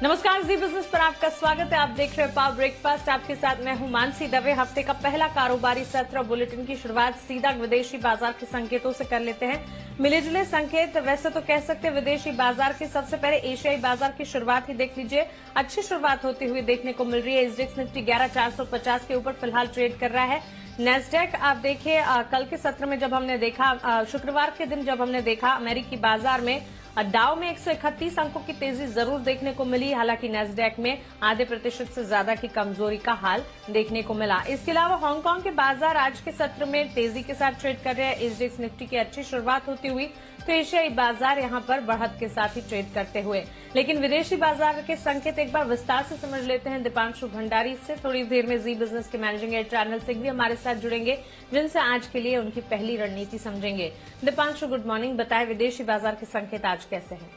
नमस्कार, जी बिजनेस पर आपका स्वागत है। आप देख रहे हैं पावर ब्रेकफास्ट। आपके साथ मैं हूं मानसी दवे। हफ्ते का पहला कारोबारी सत्र बुलेटिन की शुरुआत सीधा विदेशी बाजार के संकेतों से कर लेते हैं। मिले जुले संकेत, वैसे तो कह सकते हैं विदेशी बाजार के। सबसे पहले एशियाई बाजार की शुरुआत ही देख लीजिए। अच्छी शुरुआत होती हुई देखने को मिल रही है। इंडेक्स निफ्टी 11,450 के ऊपर फिलहाल ट्रेड कर रहा है। नेस्डेक आप देखिए, कल के सत्र में जब हमने देखा, शुक्रवार के दिन जब हमने देखा अमेरिकी बाजार में डाउ में 131 अंकों की तेजी जरूर देखने को मिली। हालांकि नेस्डेक में आधे प्रतिशत से ज्यादा की कमजोरी का हाल देखने को मिला। इसके अलावा हांगकांग के बाजार आज के सत्र में तेजी के साथ ट्रेड कर रहे हैं। इंडेक्स निफ्टी की अच्छी शुरुआत होती हुई तो एशियाई बाजार यहां पर बढ़त के साथ ही ट्रेड करते हुए। लेकिन विदेशी बाजार के संकेत एक बार विस्तार से समझ लेते हैं दीपांशु भंडारी से। थोड़ी देर में जी बिजनेस के मैनेजिंग एडिटर अनिल सिंह भी हमारे साथ जुड़ेंगे, जिनसे आज के लिए उनकी पहली रणनीति समझेंगे। Deepanshu, good morning. बताएं विदेशी बाजार के संकेत आज कैसे हैं?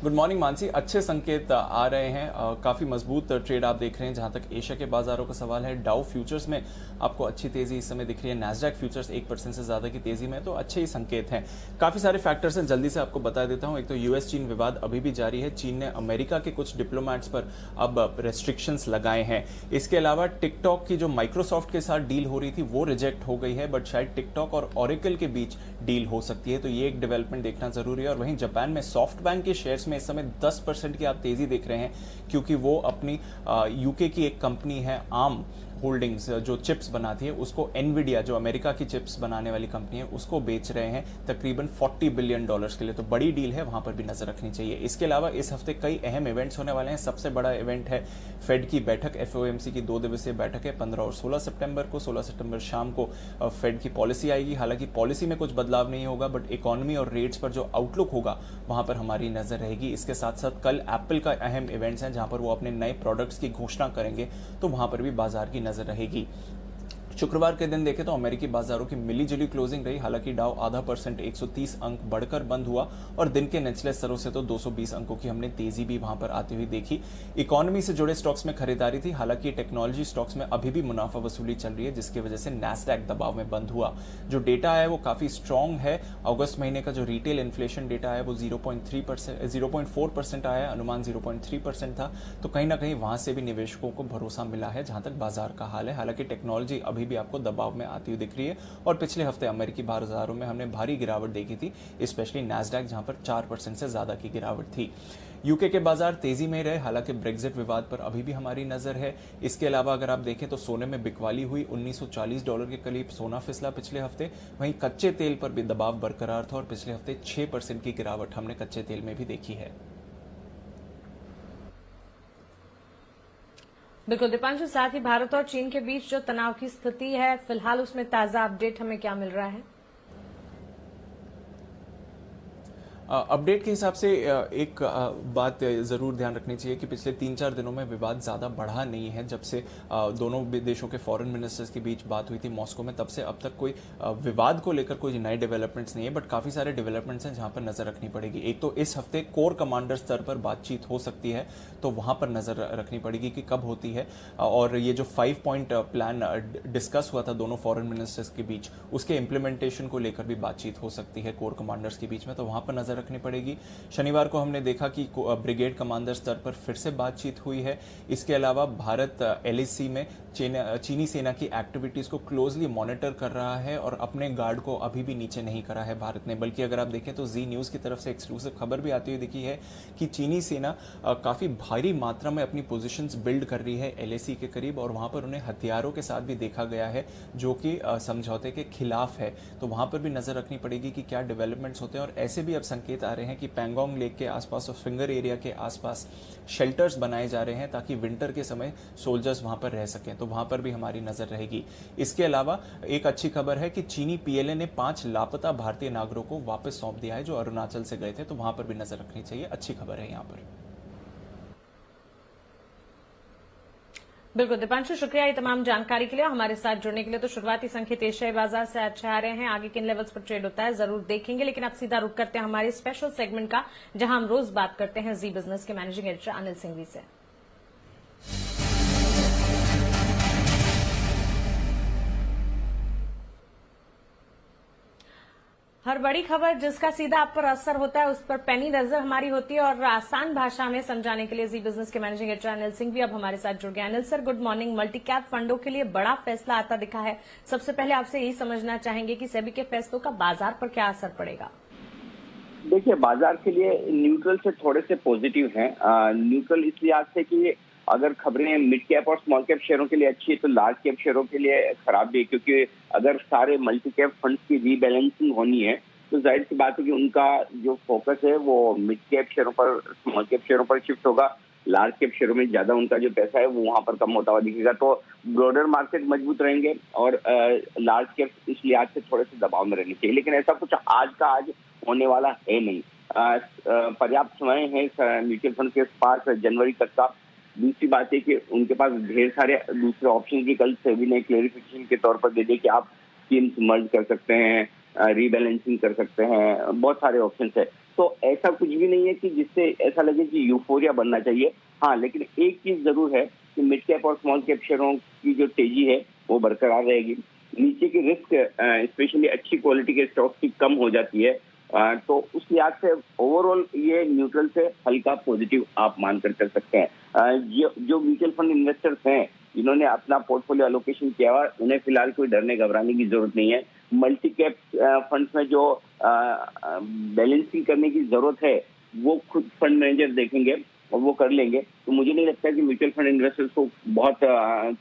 Good morning Mansi. अच्छे संकेत आ रहे हैं, काफी मजबूत ट्रेड आप देख रहे हैं। जहां तक एशिया के बाजारों का सवाल है, डाउ फ्यूचर्स में आपको अच्छी तेजी इस समय दिख रही है। नैस्डैक फ्यूचर्स 1% से ज्यादा की तेजी में, तो अच्छे ही संकेत हैं। काफी सारे फैक्टर्स हैं, जल्दी से आपको बता देता हूं। एक तो यूएस चीन विवाद अभी भी जारी है। चीन ने अमेरिका के कुछ डिप्लोमैट्स पर अब रेस्ट्रिक्शंस लगाए हैं। इसके अलावा टिकटॉक की जो माइक्रोसॉफ्ट के साथ डील हो रही थी वो रिजेक्ट हो गई है, बट शायद टिकटॉक और ओरेकल के बीच डील हो सकती है, तो ये एक डेवलपमेंट देखना जरूरी है। और वहीं जापान में सॉफ्ट बैंक के शेयर्स में इस समय 10% की आप तेजी देख रहे हैं, क्योंकि वो अपनी यूके की एक कंपनी है आर्म होल्डिंग्स, जो चिप्स बनाती है, उसको एनवीडिया, जो अमेरिका की चिप्स बनाने वाली कंपनी है, उसको बेच रहे हैं तकरीबन $40 बिलियन के लिए। तो बड़ी डील है, वहां पर भी नजर रखनी चाहिए। इसके अलावा इस हफ्ते कई अहम इवेंट्स होने वाले हैं। सबसे बड़ा इवेंट है फेड की बैठक, एफओएमसी की 2 दिवसीय बैठक है 15 और 16 सितंबर को। 16 सितंबर शाम को फेड की पॉलिसी आएगी। हालांकि पॉलिसी में कुछ बदलाव नहीं होगा, बट इकोनॉमी और रेट्स पर जो आउटलुक होगा वहां पर हमारी नजर रहेगी। इसके साथ साथ कल एप्पल का अहम इवेंट्स है, जहां पर वो अपने नए प्रोडक्ट्स की घोषणा करेंगे, तो वहां पर भी बाजार की नजर रहेगी। शुक्रवार के दिन देखें तो अमेरिकी बाजारों की मिली जुली क्लोजिंग रही। हालांकि डाउ आधा % 130 अंक बढ़कर बंद हुआ, और दिन के निचले स्तरों से तो 220 अंकों की हमने तेजी भी वहां पर आती हुई देखी। इकोनॉमी से जुड़े स्टॉक्स में खरीदारी थी। हालांकि टेक्नोलॉजी स्टॉक्स में अभी भी मुनाफा वसूली चल रही है, जिसकी वजह से नैस्डैक दबाव में बंद हुआ। जो डेटा है वो काफी स्ट्रांग है। अगस्त महीने का जो रिटेल इन्फ्लेशन डेटा है वो 0.4% आया है, अनुमान 0.3% था। तो कहीं ना कहीं वहां से भी निवेशकों को भरोसा मिला है, जहां तक बाजार का हाल है। हालांकि टेक्नोलॉजी अभी भी आपको दबाव में आती हुई दिख रही है, और पिछले हफ्ते अमेरिकी बाजारों में हमने भारी गिरावट देखी थी, स्पेशली नैस्डैक, जहां पर 4% से ज्यादा की गिरावट थी। यूके के बाजार तेजी में रहे। हालांकि ब्रेक्जिट विवाद पर अभी भी हमारी नजर है। इसके अलावा अगर आप देखें तो सोने में बिकवाली हुई, $1940 के करीब सोना फिसला पिछले हफ्ते। वहीं कच्चे तेल पर भी दबाव बरकरार था, और पिछले हफ्ते 6% की गिरावट हमने कच्चे तेल में भी देखी है। बिल्कुल दीपांशु, साथ ही भारत और चीन के बीच जो तनाव की स्थिति है, फिलहाल उसमें ताजा अपडेट हमें क्या मिल रहा है? अपडेट के हिसाब से एक बात जरूर ध्यान रखनी चाहिए कि पिछले 3-4 दिनों में विवाद ज्यादा बढ़ा नहीं है। जब से दोनों देशों के फॉरेन मिनिस्टर्स के बीच बात हुई थी मॉस्को में, तब से अब तक कोई विवाद को लेकर कोई नए डेवलपमेंट्स नहीं है, बट काफी सारे डेवलपमेंट्स हैं जहां पर नजर रखनी पड़ेगी। एक तो इस हफ्ते कोर कमांडर स्तर पर बातचीत हो सकती है, तो वहां पर नजर रखनी पड़ेगी कि कब होती है। और ये जो 5 पॉइंट प्लान डिस्कस हुआ था दोनों फॉरेन मिनिस्टर्स के बीच, उसके इंप्लीमेंटेशन को लेकर भी बातचीत हो सकती है कोर कमांडर्स के बीच में, तो वहां पर नजर रखनी पड़ेगी। शनिवार को हमने देखा कि ब्रिगेड कमांडर स्तर पर फिर से बातचीत हुई है। इसके अलावा भारत एलएसी में चीनी सेना की एक्टिविटीज को क्लोजली मॉनिटर कर रहा है, और अपने गार्ड को अभी भी नीचे नहीं करा है भारत ने। बल्कि अगर आप देखें तो जी न्यूज की तरफ से एक्सक्लूसिव खबर भी आती हुई दिखी है कि चीनी सेना काफी भारी मात्रा में अपनी पोजीशंस बिल्ड कर रही है एलएसी के करीब, और वहां पर उन्हें हथियारों के साथ भी देखा गया है, जो कि समझौते के खिलाफ है। तो वहां पर भी नजर रखनी पड़ेगी कि क्या डेवलपमेंट्स होते हैं। और ऐसे भी अब संकेत आ रहे हैं कि पैंगोंग लेक के आसपास और फिंगर एरिया के आसपास शेल्टर्स बनाए जा रहे हैं, ताकि विंटर के समय सोल्जर्स वहां पर रह सकें, तो वहां पर भी हमारी नजर रहेगी। इसके अलावा एक अच्छी खबर है कि चीनी पीएलए ने 5 लापता भारतीय नागरिकों को वापस सौंप दिया है, जो अरुणाचल से गए थे, तो वहां पर भी नजर रखनी चाहिए। अच्छी खबर है यहां पर। बिल्कुल दीपांशु, शुक्रिया ये तमाम जानकारी के लिए, हमारे साथ जुड़ने के लिए। तो शुरुआती संकेत एशियाई बाजार से अच्छे आ रहे हैं। आगे किन लेवल्स पर ट्रेड होता है जरूर देखेंगे, लेकिन अब सीधा रुक करते हैं हमारे स्पेशल सेगमेंट का, जहां हम रोज बात करते हैं जी बिजनेस के मैनेजिंग एडिटर अनिल सिंघवी से। हर बड़ी खबर जिसका सीधा आप पर असर होता है उस पर पैनी नजर हमारी होती है और आसान भाषा में समझाने के लिए जी बिजनेस के मैनेजिंग एडिटर अनिल सिंह भी अब हमारे साथ जुड़ गए। Anil sir, good morning. Multi cap फंडों के लिए बड़ा फैसला आता दिखा है। सबसे पहले आपसे यही समझना चाहेंगे कि सेबी के फैसलों का बाजार पर क्या असर पड़ेगा? देखिए, बाजार के लिए न्यूट्रल से थोड़े से पॉजिटिव हैं। न्यूट्रल इस लिहाज से कि अगर खबरें मिड कैप और स्मॉल कैप शेयरों के लिए अच्छी है तो लार्ज कैप शेयरों के लिए खराब भी है, क्योंकि अगर सारे मल्टी कैप फंड्स की रीबैलेंसिंग होनी है तो जाहिर सी बात है कि उनका जो फोकस है वो मिड कैप शेयरों पर, स्मॉल कैप शेयरों पर शिफ्ट होगा। लार्ज कैप शेयरों में ज्यादा उनका जो पैसा है वो वहां पर कम होता हुआ दिखेगा। तो ब्रॉडर मार्केट मजबूत रहेंगे और लार्ज कैप इस लिहाज से थोड़े से दबाव में रहनी चाहिए, लेकिन ऐसा कुछ आज का आज होने वाला है नहीं। पर्याप्त समय है म्यूचुअल फंड के पास जनवरी तक का। दूसरी बात है कि उनके पास ढेर सारे दूसरे ऑप्शन भी कल सेबी ने क्लेरिफिकेशन के तौर पर दे दिए कि आप स्कीम्स मर्ज कर सकते हैं, रीबैलेंसिंग कर सकते हैं, बहुत सारे ऑप्शन है। तो ऐसा कुछ भी नहीं है कि जिससे ऐसा लगे कि यूफोरिया बनना चाहिए। हाँ, लेकिन एक चीज जरूर है कि मिड कैप और स्मॉल कैप शेयरों की जो तेजी है वो बरकरार रहेगी। नीचे की रिस्क स्पेशली अच्छी क्वालिटी के स्टॉक की कम हो जाती है। तो उस लिहाज से ओवरऑल ये न्यूट्रल से हल्का पॉजिटिव आप मानकर चल सकते हैं। जो म्यूचुअल फंड इन्वेस्टर्स हैं जिन्होंने अपना पोर्टफोलियो एलोकेशन किया हुआ, उन्हें फिलहाल कोई डरने घबराने की जरूरत नहीं है। मल्टी कैप फंड्स में जो बैलेंसिंग करने की जरूरत है वो खुद फंड मैनेजर देखेंगे और वो कर लेंगे। तो मुझे नहीं लगता कि म्यूचुअल फंड इन्वेस्टर्स को बहुत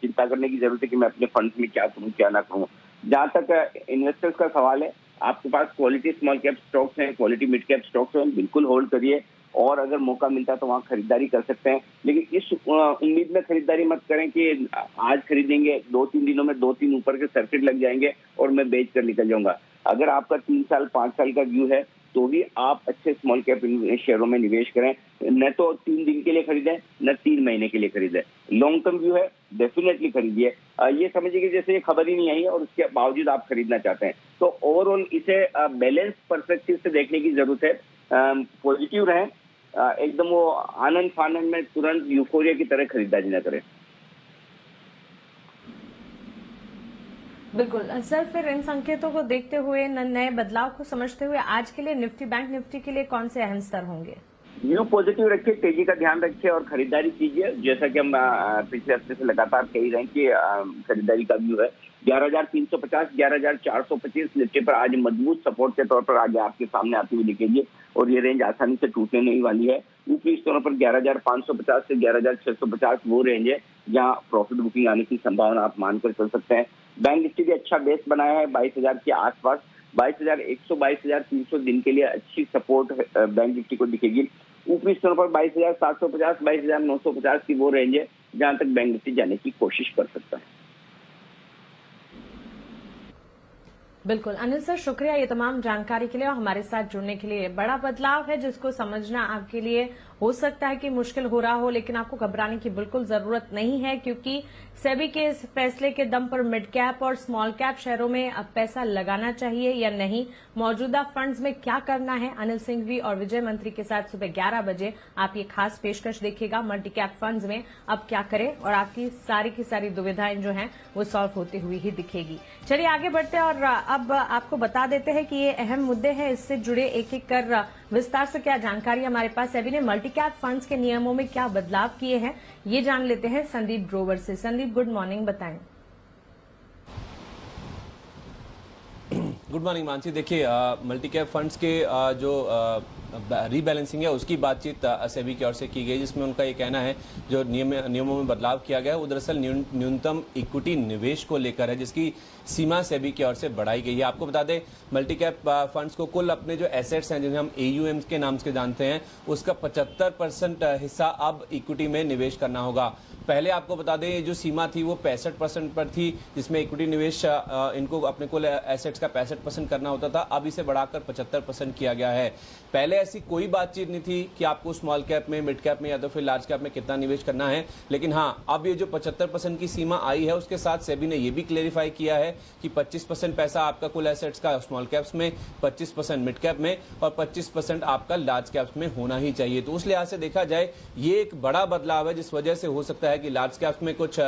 चिंता करने की जरूरत है कि मैं अपने फंड्स में क्या करूँ क्या ना करूँ। जहाँ तक इन्वेस्टर्स का सवाल है, आपके पास क्वालिटी स्मॉल कैप स्टॉक्स हैं, क्वालिटी मिड कैप स्टॉक्स हैं, बिल्कुल होल्ड करिए और अगर मौका मिलता है तो वहाँ खरीदारी कर सकते हैं। लेकिन इस उम्मीद में खरीदारी मत करें कि आज खरीदेंगे 2-3 दिनों में 2-3 ऊपर के सर्किट लग जाएंगे और मैं बेच कर निकल जाऊंगा। अगर आपका 3 साल 5 साल का व्यू है तो भी आप अच्छे स्मॉल कैप शेयरों में निवेश करें। न तो 3 दिन के लिए खरीदें, न 3 महीने के लिए खरीदें। लॉन्ग टर्म व्यू है, डेफिनेटली खरीदिए। ये समझिए कि जैसे ये खबर ही नहीं आई है और उसके बावजूद आप खरीदना चाहते हैं। तो ओवरऑल इसे बैलेंस पर्सपेक्टिव से देखने की जरूरत है। पॉजिटिव रहें, एकदम वो आनंद फानंद में तुरंत यूफोरिया की तरह खरीदारी न करें। बिल्कुल सर, फिर इन संकेतों को देखते हुए, नए बदलाव को समझते हुए आज के लिए निफ्टी बैंक निफ्टी के लिए कौन से अहम स्तर होंगे? व्यू पॉजिटिव रखिए, तेजी का ध्यान रखिए और खरीदारी कीजिए। जैसा कि हम पिछले हफ्ते से लगातार कह रहे हैं कि खरीदारी का व्यू है। 11,350, 11,425 निफ्टी पर आज मजबूत सपोर्ट के तौर पर आगे आपके सामने आती हुई दिखेगी और ये रेंज आसानी से टूटने नहीं वाली है। ऊपरी स्तरों पर 11,550 से 11,650 वो रेंज है जहां प्रॉफिट बुकिंग आने की संभावना आप मानकर चल सकते हैं। बैंक निफ्टी भी अच्छा बेस बनाया है 22,000 के आसपास। 22,100, 22,300 दिन के लिए अच्छी सपोर्ट बैंक निफ्टी को दिखेगी। ऊपरी स्तरों पर 22,750, 22,950 की वो रेंज है जहां तक बैंक निफ्टी जाने की कोशिश कर सकता है। बिल्कुल अनिल सर, शुक्रिया ये तमाम जानकारी के लिए और हमारे साथ जुड़ने के लिए। बड़ा बदलाव है जिसको समझना आपके लिए हो सकता है कि मुश्किल हो रहा हो, लेकिन आपको घबराने की बिल्कुल जरूरत नहीं है, क्योंकि सेबी के इस फैसले के दम पर मिड कैप और स्मॉल कैप शेयरों में अब पैसा लगाना चाहिए या नहीं, मौजूदा फंड्स में क्या करना है। अनिल सिंघवी और विजय मंत्री के साथ सुबह 11 बजे आप ये खास पेशकश देखिएगा, मल्टी कैप फंड्स में अब क्या करें, और आपकी की सारी दुविधाएं जो हैं वो सॉल्व होती हुई ही दिखेगी। चलिए आगे बढ़ते हैं और अब आपको बता देते हैं कि ये अहम मुद्दे हैं, इससे जुड़े एक एक कर विस्तार से क्या जानकारी हमारे पास। सेबी ने मल्टी कैप फंड्स के नियमों में क्या बदलाव किए हैं ये जान लेते हैं संदीप ग्रोवर से। संदीप, गुड मॉर्निंग, बताएं। Good morning Mansi. देखिए, मल्टी कैप फंड्स के जो रीबैलेंसिंग है उसकी बातचीत सेबी की ओर से की गई, जिसमें उनका ये कहना है जो नियमों में बदलाव किया गया है वो दरअसल न्यूनतम इक्विटी निवेश को लेकर है, जिसकी सीमा सेबी की ओर से बढ़ाई गई है। आपको बता दें, मल्टी कैप फंड्स को कुल अपने जो एसेट्स हैं जिन्हें हम AUM के नाम से जानते हैं उसका 75% हिस्सा अब इक्विटी में निवेश करना होगा। पहले आपको बता दें ये जो सीमा थी वो 65% पर थी, जिसमें इक्विटी निवेश इनको अपने कुल एसेट्स का 65% करना होता था। अब इसे बढ़ाकर 75% किया गया है। पहले ऐसी कोई बातचीत नहीं थी कि आपको स्मॉल कैप में, मिड कैप में या तो फिर लार्ज कैप में कितना निवेश करना है। लेकिन हाँ, अब ये जो 75% की सीमा आई है उसके साथ सेबी ने ये भी क्लेरिफाई किया है कि 25% पैसा आपका कुल एसेट्स का स्मॉल कैप्स में, 25% मिड कैप में और 25% आपका लार्ज कैप्स में होना ही चाहिए। तो उस लिहाज से देखा जाए ये एक बड़ा बदलाव है, जिस वजह से हो सकता है कि लार्ज कैप्स में कुछ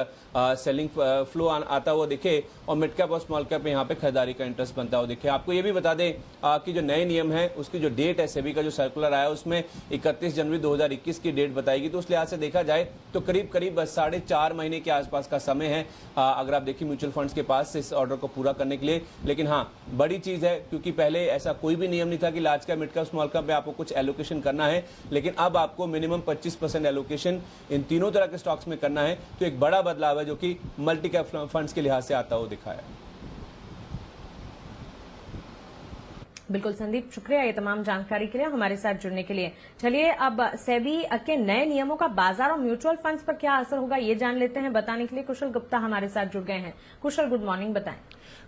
सेलिंग फ्लो आता हुआ दिखे और मिड कैप और स्मॉल कैप में यहाँ पे खरीदारी का इंटरेस्ट बनता हुआ दिखे। आपको ये भी बता दें कि जो नए नियम है उसकी जो डेट है, सेबी का जो सर्कुलर आया उसमें 31 जनवरी 2021 की डेट बताएगी। तो उस लिहाज से देखा जाए तो करीब 4.5 महीने के आसपास का समय है अगर आप देखिए म्यूचुअल फंड्स के पास इस ऑर्डर को पूरा करने के लिए। लेकिन हाँ, बड़ी चीज है क्योंकि पहले ऐसा कोई भी नियम नहीं था कि large cap, mid cap, small cap में आपको कुछ एलोकेशन करना है, लेकिन अब आपको मिनिमम 25% एलोकेशन इन तीनों तरह के स्टॉक्स में करना है। तो एक बड़ा बदलाव है जो कि मल्टी कैप फंड्स के लिहाज से आता हुआ दिखा है। बिल्कुल संदीप, शुक्रिया ये तमाम जानकारी के लिए, हमारे साथ जुड़ने के लिए। चलिए अब सेबी के नए नियमों का बाजार और म्यूचुअल फंड्स पर क्या असर होगा ये जान लेते हैं। बताने के लिए कुशल गुप्ता हमारे साथ जुड़ गए हैं। कुशल, गुड मॉर्निंग, बताएं।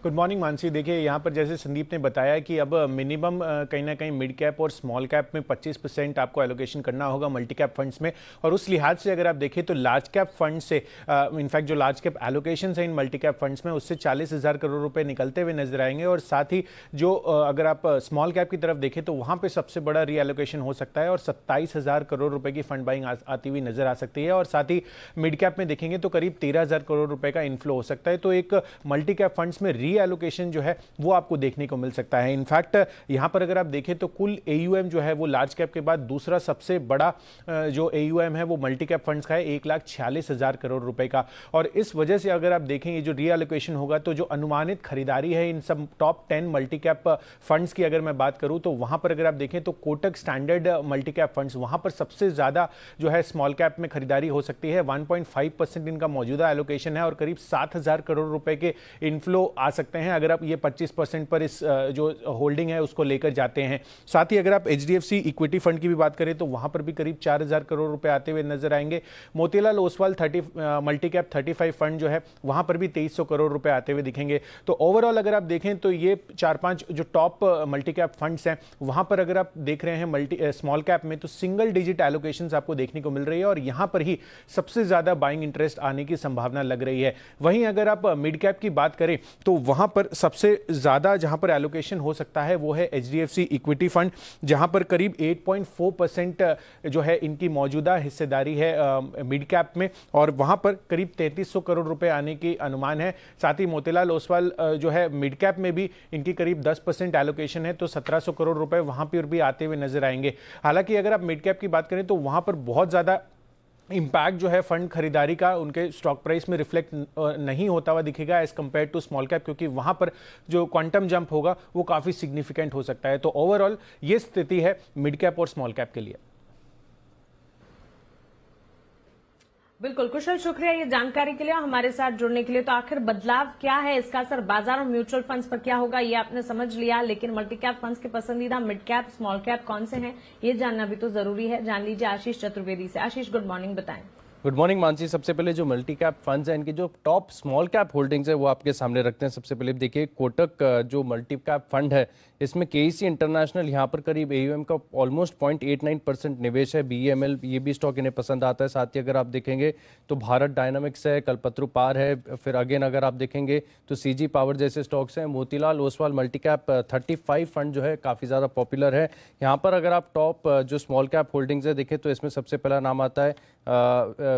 Good morning Mansi. देखिए यहाँ पर जैसे संदीप ने बताया कि अब मिनिमम कहीं ना कहीं मिड कैप और स्मॉल कैप में 25% आपको एलोकेशन करना होगा मल्टी कैप फंड्स में। और उस लिहाज से अगर आप देखें तो लार्ज कैप फंड से इनफैक्ट जो लार्ज कैप एलोकेशन है इन मल्टी कैप फंड्स में उससे 40,000 करोड़ रुपए निकलते हुए नजर आएंगे। और साथ ही जो अगर आप स्मॉल कैप की तरफ देखें तो वहां पर सबसे बड़ा रीएलोकेशन हो सकता है और 27,000 करोड़ रुपए की फंड बाइंग आती हुई नजर आ सकती है। और साथ ही मिड कैप में देखेंगे तो करीब 13,000 करोड़ रुपए का इनफ्लो हो सकता है। तो एक मल्टी कैप फंड्स में रीएलोकेशन जो है वो आपको देखने को मिल सकता है। इनफैक्ट यहां पर अगर आप देखें तो कुल AUM जो है वो लार्ज कैप के बाद दूसरा सबसे बड़ा जो AUM है वो मल्टी कैप फंड्स का है, 1,46,000 करोड़ रुपए का। और इस वजह से अगर आप देखें ये जो रीएलोकेशन होगा तो जो अनुमानित खरीदारी है इन सब टॉप 10 मल्टी कैप फंड्स की अगर मैं बात करूं तो वहां पर अगर आप देखें तो Kotak standard multi cap funds वहां पर सबसे ज्यादा जो है स्मॉल कैप में खरीदारी हो सकती है। 1.5% इनका मौजूदा एलोकेशन है और करीब 7,000 करोड़ रुपए के इनफ्लो आ सकते हैं अगर आप ये 25% पर इस जो होल्डिंग है उसको लेकर जाते हैं। साथ ही अगर आप HDFC इक्विटी फंड की भी बात करें तो वहां पर भी करीब 4,000 करोड़ रुपए आते हुए नजर आएंगे। Motilal Oswal multi cap 35 fund जो है वहां पर भी 2300 करोड़ रुपए आते हुए दिखेंगे। तो ओवरऑल अगर आप देखें तो ये 4-5 जो टॉप मल्टी कैप फंड्स हैं वहां पर अगर आप देख रहे हैं स्मॉल कैप में तो सिंगल डिजिट एलोकेशंस आपको देखने को मिल रही है और यहां पर ही सबसे ज्यादा बाइंग इंटरेस्ट आने की संभावना लग रही है। वहीं अगर आप मिड कैप की बात करें तो वहां पर सबसे ज्यादा जहां पर एलोकेशन हो सकता है वो है HDFC इक्विटी फंड, जहां पर करीब 8.4% जो है इनकी मौजूदा हिस्सेदारी है मिड कैप में और वहां पर करीब 3300 करोड़ रुपए आने की अनुमान है। साथ ही मोतीलाल ओसवाल जो है मिड कैप में भी इनकी करीब 10% एलोकेशन है तो 1700 करोड़ रुपए वहां पर भी आते हुए नजर आएंगे। हालांकि अगर आप मिड कैप की बात करें तो वहां पर बहुत ज्यादा इम्पैक्ट जो है फंड खरीदारी का उनके स्टॉक प्राइस में रिफ्लेक्ट नहीं होता हुआ दिखेगा as compare to small cap, क्योंकि वहां पर जो क्वांटम जंप होगा वो काफी सिग्निफिकेंट हो सकता है। तो ओवरऑल ये स्थिति है मिड कैप और स्मॉल कैप के लिए। बिल्कुल कुशल, शुक्रिया ये जानकारी के लिए, हमारे साथ जुड़ने के लिए। तो आखिर बदलाव क्या है, इसका असर बाजार और म्यूचुअल फंड्स पर क्या होगा ये आपने समझ लिया, लेकिन मल्टी कैप फंड्स के पसंदीदा मिड कैप, स्मॉल कैप कौन से हैं ये जानना भी तो जरूरी है। जान लीजिए आशीष चतुर्वेदी से। आशीष, गुड मॉर्निंग, बताएं। Good morning Mansi. सबसे पहले जो मल्टी कैप फंड्स हैं इनकी जो टॉप स्मॉल कैप होल्डिंग्स है वो आपके सामने रखते हैं। सबसे पहले देखिए कोटक जो मल्टी कैप फंड है इसमें KEC इंटरनेशनल यहाँ पर करीब AUM का ऑलमोस्ट 0.89% निवेश है। BEML ये भी स्टॉक इन्हें पसंद आता है। साथ ही अगर आप देखेंगे तो भारत डायनामिक्स है, कल्पतरु पार है, फिर अगेन अगर आप देखेंगे तो CG पावर जैसे स्टॉक्स हैं। Motilal Oswal multi cap 35 fund जो है काफ़ी ज़्यादा पॉपुलर है। यहाँ पर अगर आप टॉप जो स्मॉल कैप होल्डिंग्स है देखें तो इसमें सबसे पहला नाम आता है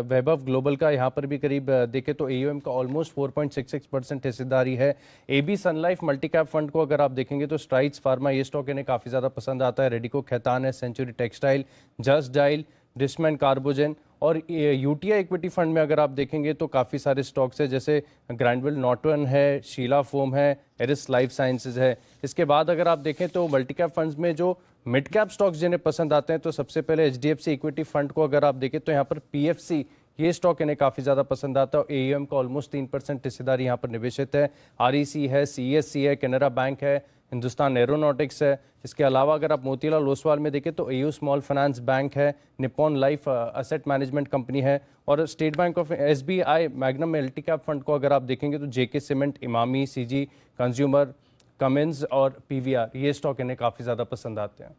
वैभव ग्लोबल का। यहाँ पर भी करीब देखें तो AUM का ऑलमोस्ट 4.66% हिस्सेदारी है। AB Sun Life multi cap fund को अगर आप देखेंगे तो स्ट्राइड्स फार्मा ये स्टॉक इन्हें काफ़ी ज़्यादा पसंद आता है। रेडिको खैतान है, Century Textile, Just Dial, Dishman Carbogen. और UTI इक्विटी फंड में अगर आप देखेंगे तो काफ़ी सारे स्टॉक्स है जैसे ग्रैंडवेल नॉर्टन है, शीला फोम है, एरिस लाइफ साइंसेज है। इसके बाद अगर आप देखें तो मल्टी कैप फंड्स में जो मिड कैप स्टॉक्स जिन्हें पसंद आते हैं तो सबसे पहले HDFC इक्विटी फंड को अगर आप देखें तो यहाँ पर PFC ये स्टॉक इन्हें काफ़ी ज़्यादा पसंद आता है। AUM का ऑलमोस्ट 3% हिस्सेदारी यहाँ पर निवेशित है। REC है, CESC है, कैनरा बैंक है, हिंदुस्तान एरोनॉटिक्स है। इसके अलावा अगर आप मोतीलाल ओसवाल में देखें तो AU स्मॉल फाइनेंस बैंक है, Nippon life asset management company है और state bank of SBI magnum multi cap fund को अगर आप देखेंगे तो JK cement, Emami, CG consumer, Cummins और PVR ये स्टॉक इन्हें काफ़ी ज़्यादा पसंद आते हैं।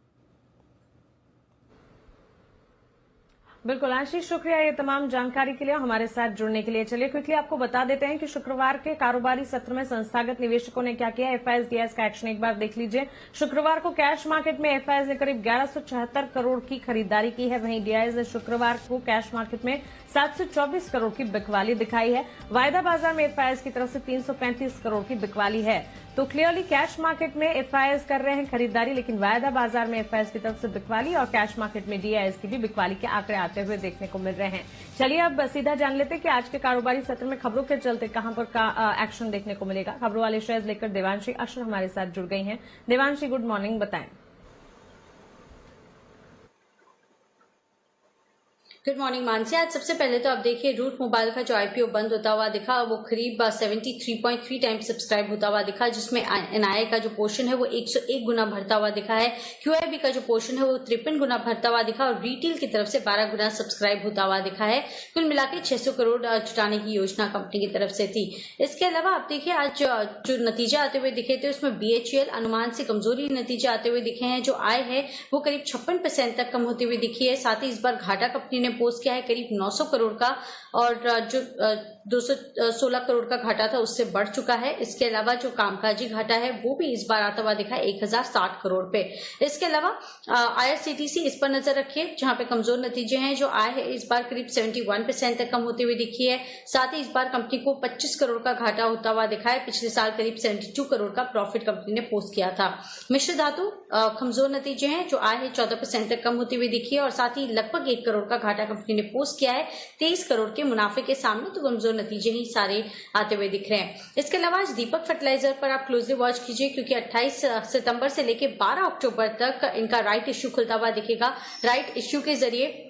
बिल्कुल आशीष, शुक्रिया ये तमाम जानकारी के लिए, हमारे साथ जुड़ने के लिए। चलिए क्विकली आपको बता देते हैं कि शुक्रवार के कारोबारी सत्र में संस्थागत निवेशकों ने क्या किया। एफआईएस डीआईएस का एक्शन एक बार देख लीजिए। शुक्रवार को कैश मार्केट में एफआईएस ने करीब 1176 करोड़ की खरीदारी की है, वहीं डीआईएस ने शुक्रवार को कैश मार्केट में 724 करोड़ की बिकवाली दिखाई है। वायदा बाजार में एफआईएस की तरफ से 335 करोड़ की बिकवाली है। तो क्लियरली कैश मार्केट में एफआईएस कर रहे हैं खरीदारी, लेकिन वायदा बाजार में एफआईएस की तरफ से बिकवाली और कैश मार्केट में डीआईएस की भी बिकवाली के आंकड़े आते हुए देखने को मिल रहे हैं। चलिए अब सीधा जान लेते हैं कि आज के कारोबारी सत्र में खबरों के चलते कहां पर एक्शन देखने को मिलेगा। खबरों वाले शेयर लेकर देवांशी अशर हमारे साथ जुड़ गई हैं। देवांशी, गुड मॉर्निंग, बताएं। Good morning Mansi. आज सबसे पहले तो आप देखिए रूट मोबाइल का जो आईपीओ बंद होता हुआ दिखा वो करीब 73.3 टाइम्स सब्सक्राइब होता हुआ दिखा, जिसमें एनआईए का जो पोर्शन है वो 101 गुना भरता हुआ दिखा है। क्यूआईबी का जो पोर्शन है वो 53 गुना भरता हुआ दिखा और रिटेल की तरफ से 12 गुना सब्सक्राइब होता हुआ दिखा है। कुल मिलाकर 600 करोड़ जुटाने की योजना कंपनी की तरफ से थी। इसके अलावा आप देखिए आज जो नतीजे आते हुए दिखे थे उसमें बीएचईएल अनुमान से कमजोरी नतीजे आते हुए दिखे हैं। जो आय है वो करीब 56% तक कम होती हुई दिखी है। साथ ही इस बार घाटा कंपनी ने पोस्ट किया है करीब 900 करोड़ का, और जो 216 करोड़ का घाटा था उससे बढ़ चुका है। इसके अलावा जो कामकाजी घाटा है वो भी इस बार आता हुआ दिखा है 1060 करोड़ पे। इसके अलावा आईआरसीटीसी इस पर नजर रखिए जहां पे कमजोर नतीजे हैं। जो आय है इस बार करीब 71% तक कम होती हुई दिखी है। साथ ही इस बार कंपनी को 25 करोड़ का घाटा होता हुआ दिखा है। पिछले साल करीब 72 करोड़ का प्रॉफिट कंपनी ने पोस्ट किया था। मिश्र धातु कमजोर नतीजे हैं। जो आय है 14% तक कम होती हुई दिखी है और साथ ही लगभग 1 करोड़ का घाटा कंपनी ने पोस्ट किया है 23 करोड़ के मुनाफे के सामने। तो कमजोर नतीजे ही सारे आते हुए दिख रहे हैं। इसके अलावा आज दीपक फर्टिलाइजर पर आप क्लोजली वॉच कीजिए, क्योंकि 28 सितंबर से लेकर 12 अक्टूबर तक इनका राइट इश्यू खुलता हुआ दिखेगा। राइट इश्यू के जरिए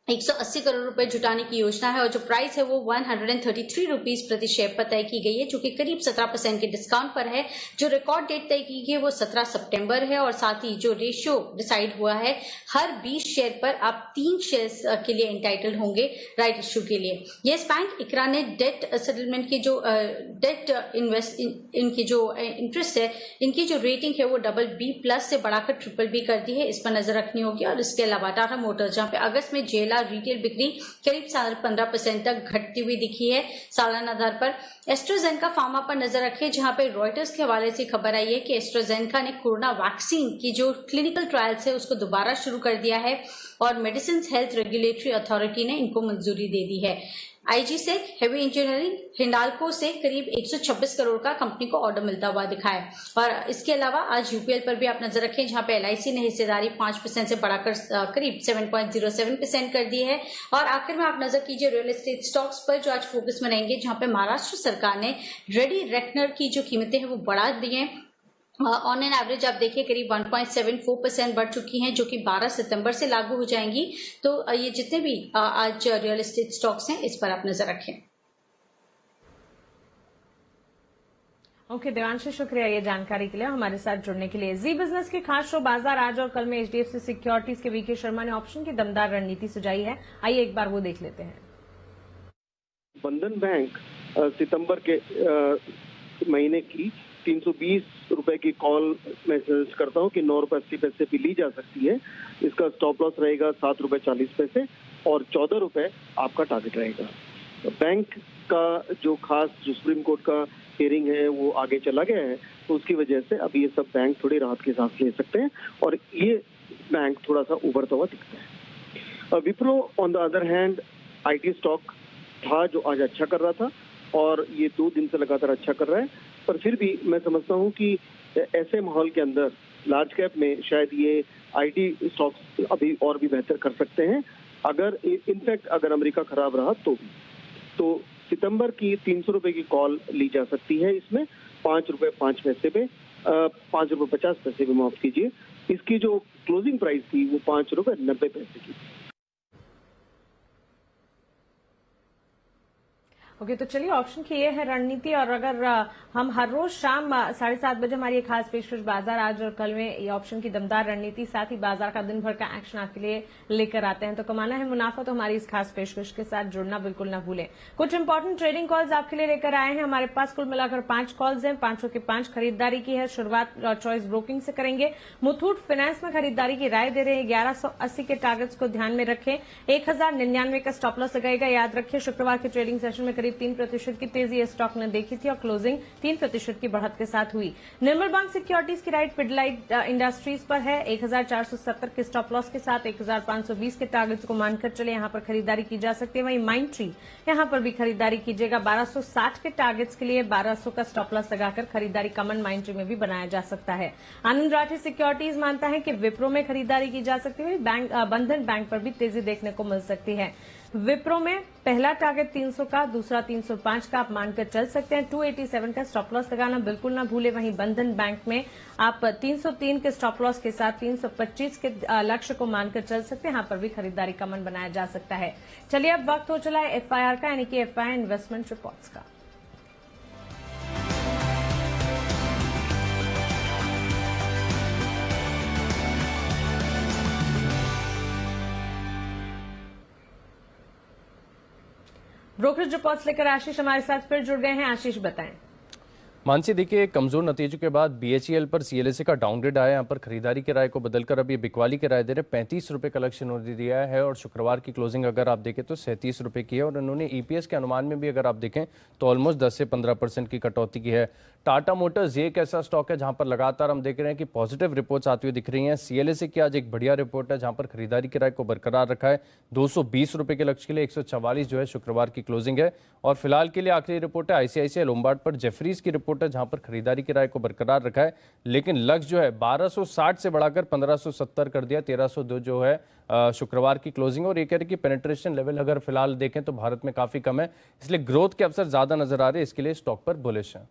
180 करोड़ रुपए जुटाने की योजना है और जो प्राइस है वो 133 रुपीज प्रति शेयर पर तय की गई है, जो कि करीब 17% के डिस्काउंट पर है। जो रिकॉर्ड डेट तय की गई है वो 17 सितंबर है और साथ ही जो रेशियो डिसाइड हुआ है, हर 20 शेयर पर आप 3 शेयर्स के लिए एंटाइटल्ड होंगे राइट इश्यू के लिए। येस बैंक इकरा ने डेट सेटलमेंट की जो डेट इनकी जो इंटरेस्ट है, इनकी जो रेटिंग है वो BB+ से बढ़ाकर BBB कर दी है। इस पर नजर रखनी होगी। और इसके अलावा टाटा मोटर्स, जहां पे अगस्त में जेला रिटेल बिक्री करीब 15% तक घटती हुई दिखी है सालाना आधार पर। एस्ट्राजेनेका फार्मा पर नजर रखिए, जहां पे रॉयटर्स के हवाले से खबर आई है कि एस्ट्राजेनेका ने कोरोना वैक्सीन की जो क्लिनिकल ट्रायल्स है उसको दोबारा शुरू कर दिया है और मेडिसिन हेल्थ रेगुलेटरी अथॉरिटी ने इनको मंजूरी दे दी है। आईजीसेक हेवी इंजीनियरिंग हिंडाल्को से करीब 126 करोड़ का कंपनी को ऑर्डर मिलता हुआ दिखा है। और इसके अलावा आज यूपीएल पर भी आप नजर रखें, जहां पे एलआईसी ने हिस्सेदारी 5% से बढ़ाकर करीब 7.07% कर दी है। और आखिर में आप नजर कीजिए रियल एस्टेट स्टॉक्स पर, जो आज फोकस में रहेंगे, जहां पे महाराष्ट्र सरकार ने रेडी रेकनर की जो कीमतें हैं वो बढ़ा दी हैं। ऑन एन एवरेज आप देखिए करीब 1.74% बढ़ चुकी हैं, जो कि 12 सितंबर से लागू हो जाएंगी। तो ये जितने भी आज रियल एस्टेट स्टॉक्स हैं इस पर आप नजर रखें। ओके देवांशी, शुक्रिया ये जानकारी के लिए, हमारे साथ जुड़ने के लिए। जी बिजनेस के खास शो बाजार आज और कल में एचडीएफसी सिक्योरिटीज के वीके शर्मा ने ऑप्शन की दमदार रणनीति सुझाई है। आइए एक बार वो देख लेते हैं। बंधन बैंक सितंबर के महीने की 320 रुपए की कॉल मैं सजेस्ट करता हूं कि 9 रुपए 80 पैसे भी ली जा सकती है। इसका स्टॉप लॉस रहेगा 7 रुपए 40 पैसे और 14 रुपए आपका टारगेट रहेगा। बैंक का जो खास जो सुप्रीम कोर्ट का हियरिंग है वो आगे चला गया है, तो उसकी वजह से अब ये सब बैंक थोड़ी राहत की सांस ले सकते हैं और ये बैंक थोड़ा सा उभरता हुआ दिखता है। Wipro on the other hand IT stock था जो आज अच्छा कर रहा था और ये 2 दिन से लगातार अच्छा कर रहा है, पर फिर भी मैं समझता हूँ कि ऐसे माहौल के अंदर लार्ज कैप में शायद ये आईटी स्टॉक्स अभी और भी बेहतर कर सकते हैं, अगर इनफैक्ट अगर अमेरिका खराब रहा तो भी। तो सितंबर की 300 रुपए की कॉल ली जा सकती है। इसमें 5 रुपए 5 पैसे पे 5 रुपए 50 पैसे पे माफ कीजिए, इसकी जो क्लोजिंग प्राइस थी वो 5 रुपए 90 पैसे की। ओके, तो चलिए ऑप्शन की ये है रणनीति। और अगर हम हर रोज शाम 7:30 बजे हमारी एक खास पेशकश बाजार आज और कल में ये ऑप्शन की दमदार रणनीति साथ ही बाजार का दिन भर का एक्शन आपके लिए लेकर आते हैं, तो कमाना है मुनाफा तो हमारी इस खास पेशकश के साथ जुड़ना बिल्कुल ना भूलें। कुछ इंपॉर्टेंट ट्रेडिंग कॉल्स आपके लिए लेकर आए हैं। हमारे पास कुल मिलाकर 5 कॉल्स हैं, 5 की 5 खरीदारी की है। शुरुआत चॉइस ब्रोकिंग से करेंगे। मुथूट फाइनेंस में खरीदारी की राय दे रहे हैं। 1180 के टारगेट्स को ध्यान में रखें। 1099 का स्टॉप लॉस लगाएगा। याद रखिए शुक्रवार के ट्रेडिंग सेशन में करीब 3% की तेजी इस स्टॉक ने देखी थी और क्लोजिंग 3% की बढ़त के साथ हुई। निर्मल बैंक सिक्योरिटीज की राइट पिडलाइट इंडस्ट्रीज पर है। 1470 के स्टॉप लॉस के साथ 1520 के टारगेट्स को मानकर चले, यहां पर खरीदारी की जा सकती है। वहीं माइंड ट्री यहां पर भी खरीदारी कीजिएगा। 1260 के टारगेट्स के लिए 1200 का स्टॉप लॉस लगाकर खरीदारी कमन माइंड ट्री में भी बनाया जा सकता है। आनंद राठी सिक्योरिटीज मानता है कि विप्रो में खरीदारी की जा सकती है। बंधन बैंक पर भी तेजी देखने को मिल सकती है। विप्रो में पहला टारगेट 300 का, दूसरा 305 का आप मानकर चल सकते हैं। 287 का स्टॉप लॉस लगाना बिल्कुल ना भूले। वहीं बंधन बैंक में आप 303 के स्टॉप लॉस के साथ 325 के लक्ष्य को मानकर चल सकते हैं। यहां पर भी खरीदारी का मन बनाया जा सकता है। चलिए अब वक्त हो चला है FIR का, यानी कि FIR इन्वेस्टमेंट रिपोर्ट्स का। ब्रोकरेज रिपोर्ट्स लेकर आशीष हमारे साथ फिर जुड़ गए हैं। आशीष बताएं। मानसी देखिए, कमजोर नतीजों के बाद BHEL पर CLSA का डाउनग्रेड आया। यहाँ पर खरीदारी के राय को बदलकर अब ये बिकवाली के राय दे रहे। 35 रुपए का लक्ष्य इन्होंने दिया है और शुक्रवार की क्लोजिंग अगर आप देखें तो 37 रुपए की है। और उन्होंने EPS के अनुमान में भी अगर आप देखें तो ऑलमोस्ट 10 से 15% की कटौती की है। टाटा मोटर्स ये एक ऐसा स्टॉक है जहां पर लगातार हम देख रहे हैं कि पॉजिटिव रिपोर्ट्स आती हुई दिख रही हैं। CLSA की आज एक बढ़िया रिपोर्ट है जहां पर खरीदारी की राय को बरकरार रखा है। 220 रुपए के लक्ष्य के लिए 144 जो है शुक्रवार की क्लोजिंग है। और फिलहाल के लिए आखिरी रिपोर्ट है ICICI लोम्बार्ड पर जेफरीज की रिपोर्ट है जहां पर खरीदारी की राय को बरकरार रखा है, लेकिन लक्ष्य जो है 1260 से बढ़ाकर 1570 कर दिया। 1302 जो है शुक्रवार की क्लोजिंग। और ये कह रहे कि पेनिट्रेशन लेवल अगर फिलहाल देखें तो भारत में काफी कम है, इसलिए ग्रोथ के अवसर ज्यादा नजर आ रहे हैं। इसके लिए स्टॉक पर बुलिश है।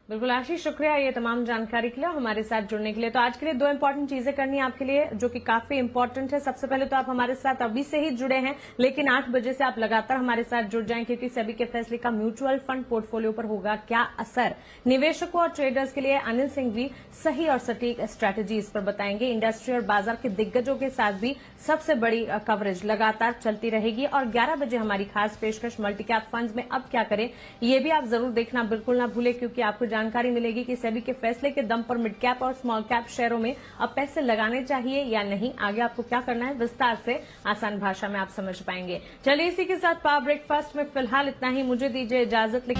बिल्कुल आशीष, शुक्रिया ये तमाम जानकारी के लिए और हमारे साथ जुड़ने के लिए। तो आज के लिए 2 इंपॉर्टेंट चीजें करनी है आपके लिए जो कि काफी इंपॉर्टेंट है। सबसे पहले तो आप हमारे साथ अभी से ही जुड़े हैं, लेकिन 8 बजे से आप लगातार हमारे साथ जुड़ जाएं क्योंकि सेबी के फैसले का म्यूचुअल फंड पोर्टफोलियो पर होगा क्या असर। निवेशकों और ट्रेडर्स के लिए अनिल सिंह भी सही और सटीक स्ट्रैटेजी इस पर बताएंगे। इंडस्ट्री और बाजार के दिग्गजों के साथ भी सबसे बड़ी कवरेज लगातार चलती रहेगी। और 11 बजे हमारी खास पेशकश मल्टीकैप फंड्स में अब क्या करें, ये भी आप जरूर देखना बिल्कुल ना भूले क्योंकि आपको जानकारी मिलेगी कि सेबी के फैसले के दम पर मिड कैप और स्मॉल कैप शेयरों में अब पैसे लगाने चाहिए या नहीं। आगे आपको क्या करना है विस्तार से आसान भाषा में आप समझ पाएंगे। चलिए इसी के साथ पावर ब्रेकफास्ट में फिलहाल इतना ही। मुझे दीजिए इजाजत।